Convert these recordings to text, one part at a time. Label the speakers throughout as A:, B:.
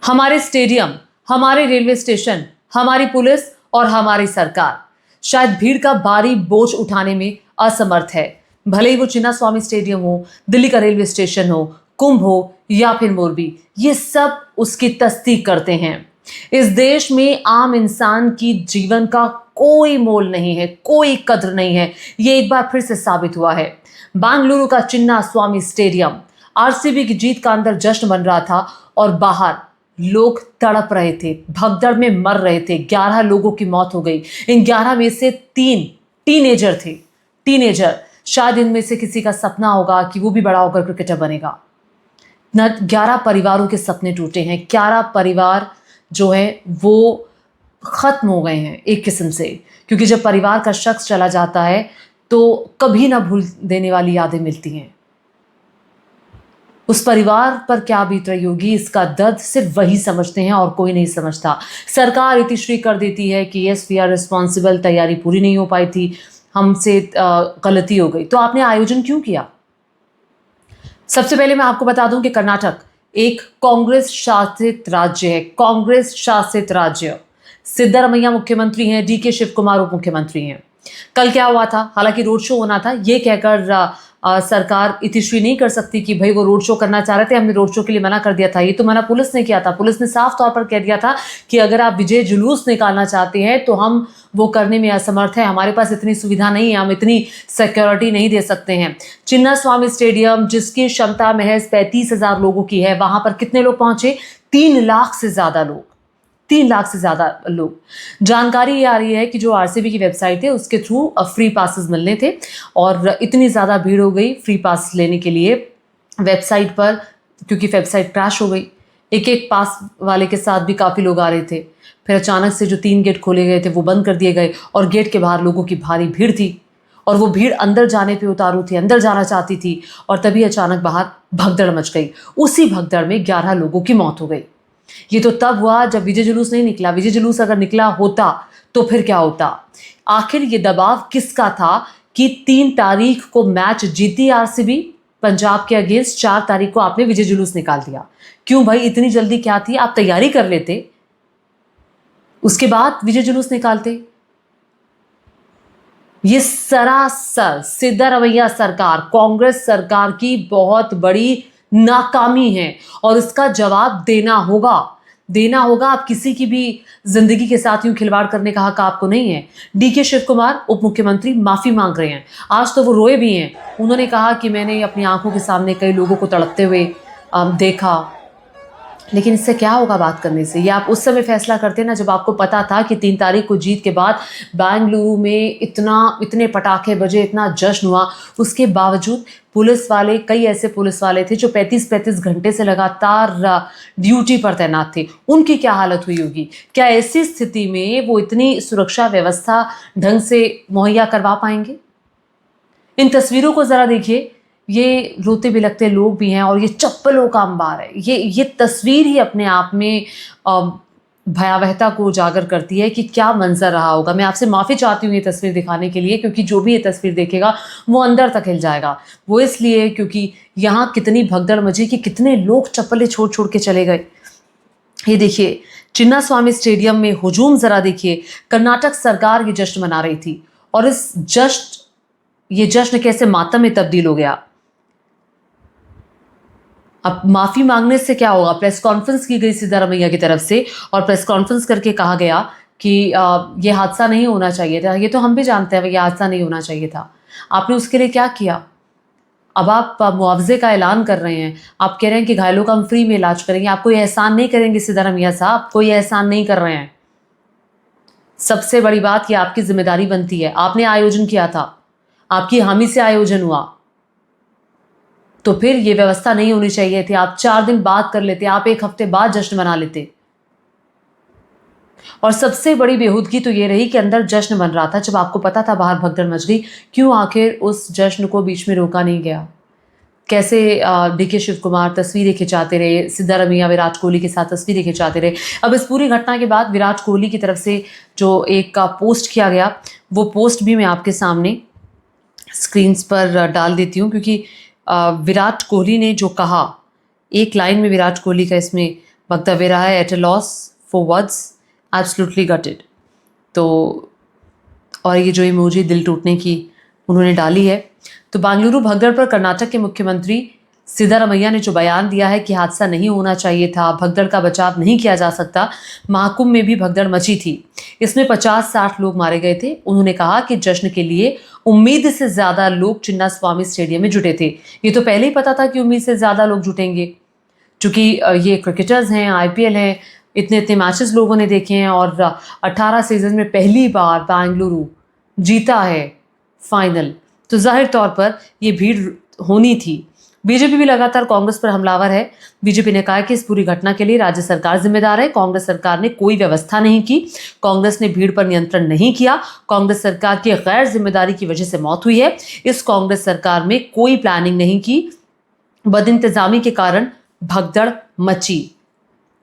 A: हमारे स्टेडियम, हमारे railway station, हमारी पुलिस और हमारी सरकार शायद भीड़ का भारी बोझ उठाने में असमर्थ है। भले ही वो चिन्नास्वामी स्टेडियम हो, दिल्ली का रेलवे स्टेशन हो, कुंभ हो या फिर मोरबी, ये सब उसकी तस्दीक करते हैं। इस देश में आम इंसान की जीवन का कोई मोल नहीं है, कोई कद्र नहीं है। ये एक बार फिर से साबित हुआ है। बेंगलुरु का चिन्नास्वामी स्टेडियम, आरसीबी की जीत का अंदर जश्न बन रहा था और बाहर लोग तड़प रहे थे, भगदड़ में मर रहे थे। 11 लोगों की मौत हो गई। इन 11 में से 3 टीनेजर थे। टीनेजर, शायद इनमें से किसी का सपना होगा कि वो भी बड़ा होकर क्रिकेटर बनेगा। 11 परिवारों के सपने टूटे हैं। 11 परिवार जो है वो खत्म हो गए हैं एक किस्म से, क्योंकि जब परिवार का शख्स चला जाता है तो कभी ना भूल देने वाली यादें मिलती हैं। उस परिवार पर क्या बीत रही होगी, इसका दर्द सिर्फ वही समझते हैं और कोई नहीं समझता। सरकार इतिश्री कर देती है कि यस वी आर रिस्पॉन्सिबल, तैयारी पूरी नहीं हो पाई थी, हमसे गलती हो गई। तो आपने आयोजन क्यों किया? सबसे पहले मैं आपको बता दूं कि कर्नाटक एक कांग्रेस शासित राज्य है। कांग्रेस शासित राज्य। सिद्धरामैया मुख्यमंत्री हैं, डीके शिव कुमार उप मुख्यमंत्री हैं। कल क्या हुआ था? हालांकि रोड शो होना था, ये कहकर सरकार इतिश्री नहीं कर सकती कि भाई वो रोड शो करना चाह रहे थे, हमने रोड शो के लिए मना कर दिया था। ये तो मना पुलिस ने किया था। पुलिस ने साफ तौर पर कह दिया था कि अगर आप विजय जुलूस निकालना चाहते हैं तो हम वो करने में असमर्थ हैं, हमारे पास इतनी सुविधा नहीं है, हम इतनी सिक्योरिटी नहीं दे सकते हैं। चिन्नास्वामी स्टेडियम जिसकी क्षमता महज 35,000 लोगों की है, वहां पर कितने लोग पहुंचे? 3 लाख से ज्यादा लोग। 3 लाख से ज्यादा लोग। जानकारी ये आ रही है कि जो आरसीबी की वेबसाइट है उसके थ्रू फ्री पासेस मिलने थे और इतनी ज्यादा भीड़ हो गई फ्री पास लेने के लिए वेबसाइट पर, क्योंकि वेबसाइट क्रैश हो गई। एक एक पास वाले के साथ भी काफी लोग आ रहे थे। फिर अचानक से जो 3 गेट खोले गए थे वो बंद कर दिए गए और गेट के बाहर लोगों की भारी भीड़ थी और वो भीड़ अंदर जाने पे उतारू थी, अंदर जाना चाहती थी और तभी अचानक बाहर भगदड़ मच गई। उसी भगदड़ में 11 लोगों की मौत हो गई। ये तो तब हुआ जब विजय जुलूस नहीं निकला। विजय जुलूस अगर निकला होता तो फिर क्या होता? आखिर ये दबाव किसका था कि 3 तारीख को मैच जीती आरसीबी पंजाब के अगेंस्ट, 4 तारीख को आपने विजय जुलूस निकाल दिया? क्यों भाई, इतनी जल्दी क्या थी? आप तैयारी कर लेते, उसके बाद विजय जुलूस निकालते। ये सरासर सिद्धरामैया सरकार, कांग्रेस सरकार की बहुत बड़ी नाकामी है और इसका जवाब देना होगा। आप किसी की भी जिंदगी के साथ यूं खिलवाड़ करने का हक आपको नहीं है। डीके शिव कुमार उप मुख्यमंत्री माफी मांग रहे हैं। आज तो वो रोए भी हैं। उन्होंने कहा कि मैंने अपनी आंखों के सामने कई लोगों को तड़पते हुए देखा। लेकिन इससे क्या होगा बात करने से? ये आप उस समय फैसला करते ना जब आपको पता था कि 3 तारीख को जीत के बाद बेंगलुरु में इतने पटाखे बजे, इतना जश्न हुआ। उसके बावजूद पुलिस वाले, कई ऐसे पुलिस वाले थे जो 35-35 घंटे से लगातार ड्यूटी पर तैनात थे। उनकी क्या हालत हुई होगी? क्या ऐसी स्थिति में वो इतनी सुरक्षा व्यवस्था ढंग से मुहैया करवा पाएंगे? इन तस्वीरों को जरा देखिए। ये रोते बिलखते लोग भी हैं और ये चप्पलों का अंबार है। ये तस्वीर ही अपने आप में भयावहता को उजागर करती है कि क्या मंजर रहा होगा। मैं आपसे माफ़ी चाहती हूँ ये तस्वीर दिखाने के लिए, क्योंकि जो भी ये तस्वीर देखेगा वो अंदर तक हिल जाएगा। वो इसलिए क्योंकि यहाँ कितनी भगदड़ मची कि कितने लोग चप्पलें छोड़ छोड़ के चले गए। ये देखिए चिन्नास्वामी स्टेडियम में हुजूम जरा देखिए। कर्नाटक सरकार ये जश्न मना रही थी और ये जश्न कैसे मातम में तब्दील हो गया। अब माफी मांगने से क्या होगा? प्रेस कॉन्फ्रेंस की गई सिद्धरामैया की तरफ से और प्रेस कॉन्फ्रेंस करके कहा गया कि ये हादसा नहीं होना चाहिए था। ये तो हम भी जानते हैं ये हादसा नहीं होना चाहिए था। आपने उसके लिए क्या किया? अब आप मुआवजे का ऐलान कर रहे हैं। आप कह रहे हैं कि घायलों का हम फ्री में इलाज करेंगे। आप कोई एहसान नहीं करेंगे सिद्धरामैया साहब, कोई एहसान नहीं कर रहे हैं। सबसे बड़ी बात ये आपकी जिम्मेदारी बनती है। आपने आयोजन किया था, आपकी हामी से आयोजन हुआ, तो फिर ये व्यवस्था नहीं होनी चाहिए थी। आप 4 दिन बाद कर लेते, आप 1 हफ्ते बाद जश्न मना लेते। और सबसे बड़ी बेहूदगी तो ये रही कि अंदर जश्न बन रहा था जब आपको पता था बाहर भगदड़ मच गई। क्यों आखिर उस जश्न को बीच में रोका नहीं गया? कैसे डीके शिव कुमार तस्वीरें खिंचाते रहे, सिद्धरामैया विराट कोहली के साथ तस्वीरें खिंचाते रहे। अब इस पूरी घटना के बाद विराट कोहली की तरफ से जो एक पोस्ट किया गया, वो पोस्ट भी मैं आपके सामने स्क्रीन्स पर डाल देती हूँ, क्योंकि विराट कोहली ने जो कहा, एक लाइन में विराट कोहली का इसमें वक्तव्य रहा है at a loss for words, absolutely gated. तो और ये जो इमोजी दिल टूटने की उन्होंने डाली है। तो बेंगलुरु भगदड़ पर कर्नाटक के मुख्यमंत्री सिद्धारमैया ने जो बयान दिया है कि हादसा नहीं होना चाहिए था, भगदड़ का बचाव नहीं किया जा सकता, महाकुंभ में भी भगदड़ मची थी, इसमें 50-60 लोग मारे गए थे। उन्होंने कहा कि जश्न के लिए उम्मीद से ज्यादा लोग चिन्नास्वामी स्टेडियम में जुटे थे। ये तो पहले ही पता था कि उम्मीद से ज्यादा लोग जुटेंगे, क्योंकि ये क्रिकेटर्स हैं, आईपीएल है, इतने इतने मैचेस लोगों ने देखे हैं और 18 सीजन में पहली बार बेंगलुरु जीता है फाइनल, तो जाहिर तौर पर ये भीड़ होनी थी। बीजेपी भी लगातार कांग्रेस पर हमलावर है। बीजेपी ने कहा कि इस पूरी घटना के लिए राज्य सरकार जिम्मेदार है। कांग्रेस सरकार ने कोई व्यवस्था नहीं की, कांग्रेस ने भीड़ पर नियंत्रण नहीं किया, कांग्रेस सरकार की गैर जिम्मेदारी की वजह से मौत हुई है। इस कांग्रेस सरकार में कोई प्लानिंग नहीं की, बदइंतजामी के कारण भगदड़ मची।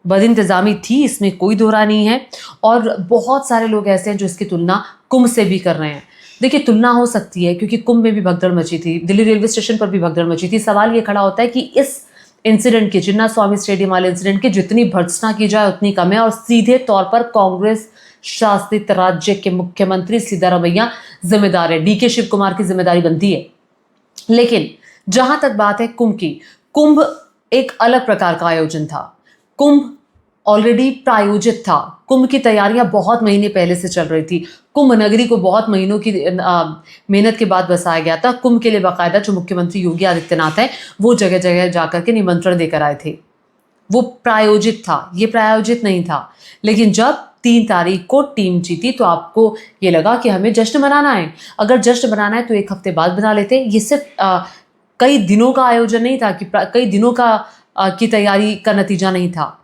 A: बदइंतजामी थी, इसमें कोई दोहरा नहीं है। और बहुत सारे लोग ऐसे हैं जो इसकी तुलना कुंभ से भी कर रहे हैं। देखिए, तुलना हो सकती है क्योंकि कुंभ में भी भगदड़ मची थी, दिल्ली रेलवे स्टेशन पर भी भगदड़ मची थी। सवाल ये खड़ा होता है कि इस इंसिडेंट के, चिन्नास्वामी स्टेडियम वाले इंसिडेंट की जितनी भर्त्सना की जाए उतनी कम है और सीधे तौर पर कांग्रेस शासित राज्य के मुख्यमंत्री सिद्धारमैया जिम्मेदार है, डीके शिव कुमार की जिम्मेदारी बनती है। लेकिन जहां तक बात है कुंभ की, कुंभ एक अलग प्रकार का आयोजन था। कुंभ ऑलरेडी प्रायोजित था। कुंभ की तैयारियां बहुत महीने पहले से चल रही थी। कुंभ नगरी को बहुत महीनों की मेहनत के बाद बसाया गया था। कुंभ के लिए बाकायदा जो मुख्यमंत्री योगी आदित्यनाथ है वो जगह जगह जाकर के निमंत्रण देकर आए थे। वो प्रायोजित था, ये प्रायोजित नहीं था। लेकिन जब 3 तारीख को टीम जीती तो आपको ये लगा कि हमें जश्न मनाना है। अगर जश्न मनाना है तो 1 हफ्ते बाद बना लेते। ये सिर्फ कई दिनों का आयोजन नहीं था, कि कई दिनों की तैयारी का नतीजा नहीं था।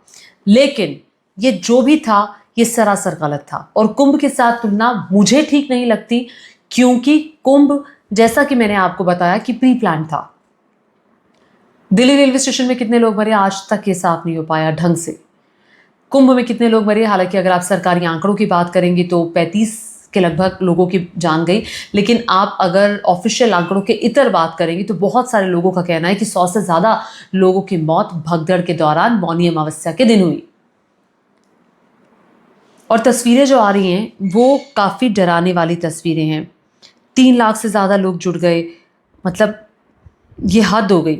A: लेकिन ये जो भी था ये सरासर गलत था और कुंभ के साथ तुलना मुझे ठीक नहीं लगती, क्योंकि कुंभ, जैसा कि मैंने आपको बताया, कि प्री प्लान था। दिल्ली रेलवे स्टेशन में कितने लोग मरे आज तक ये साफ नहीं हो पाया ढंग से। कुंभ में कितने लोग मरे, हालांकि अगर आप सरकारी आंकड़ों की बात करेंगे तो 35 के लगभग लोगों की जान गई, लेकिन आप अगर ऑफिशियल आंकड़ों के इतर बात करेंगे तो बहुत सारे लोगों का कहना है कि 100 से ज्यादा लोगों की मौत भगदड़ के दौरान मौनी अमावस्या के दिन हुई। और तस्वीरें जो आ रही हैं वो काफी डराने वाली तस्वीरें हैं। 3 लाख से ज्यादा लोग जुड़ गए, मतलब ये हद हो गई।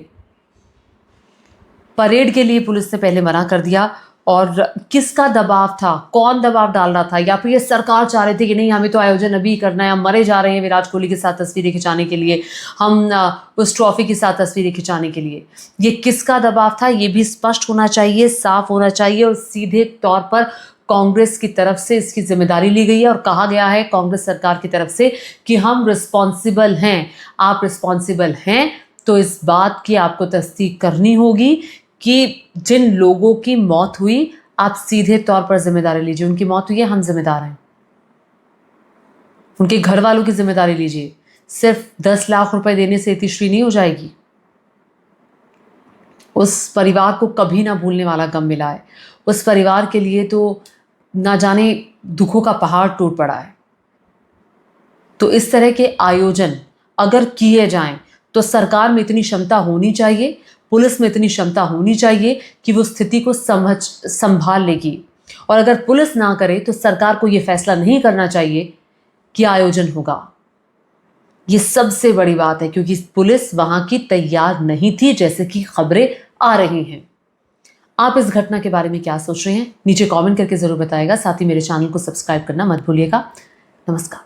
A: परेड के लिए पुलिस ने पहले मना कर दिया, और किसका दबाव था, कौन दबाव डाल रहा था, या फिर ये सरकार चाह रहे थे कि नहीं हमें तो आयोजन अभी करना है, हम मरे जा रहे हैं विराट कोहली के साथ तस्वीरें खिंचाने के लिए, हम उस ट्रॉफी के साथ तस्वीरें खिंचाने के लिए। ये किसका दबाव था ये भी स्पष्ट होना चाहिए, साफ होना चाहिए। और सीधे तौर पर कांग्रेस की तरफ से इसकी जिम्मेदारी ली गई है और कहा गया है कांग्रेस सरकार की तरफ से कि हम रिस्पॉन्सिबल हैं। आप रिस्पॉन्सिबल हैं तो इस बात की आपको तस्दीक करनी होगी कि जिन लोगों की मौत हुई आप सीधे तौर पर जिम्मेदारी लीजिए। उनकी मौत हुई है, हम जिम्मेदार हैं। उनके घर वालों की जिम्मेदारी लीजिए। सिर्फ 10 लाख रुपए देने से इतिश्री नहीं हो जाएगी। उस परिवार को कभी ना भूलने वाला गम मिला है। उस परिवार के लिए तो ना जाने दुखों का पहाड़ टूट पड़ा है। तो इस तरह के आयोजन अगर किए जाएं तो सरकार में इतनी क्षमता होनी चाहिए, पुलिस में इतनी क्षमता होनी चाहिए कि वो स्थिति को संभाल लेगी। और अगर पुलिस ना करे तो सरकार को ये फैसला नहीं करना चाहिए कि आयोजन होगा। ये सबसे बड़ी बात है, क्योंकि पुलिस वहां की तैयार नहीं थी, जैसे कि खबरें आ रही हैं। आप इस घटना के बारे में क्या सोच रहे हैं नीचे कमेंट करके जरूर बताइएगा। साथ ही मेरे चैनल को सब्सक्राइब करना मत भूलिएगा। नमस्कार।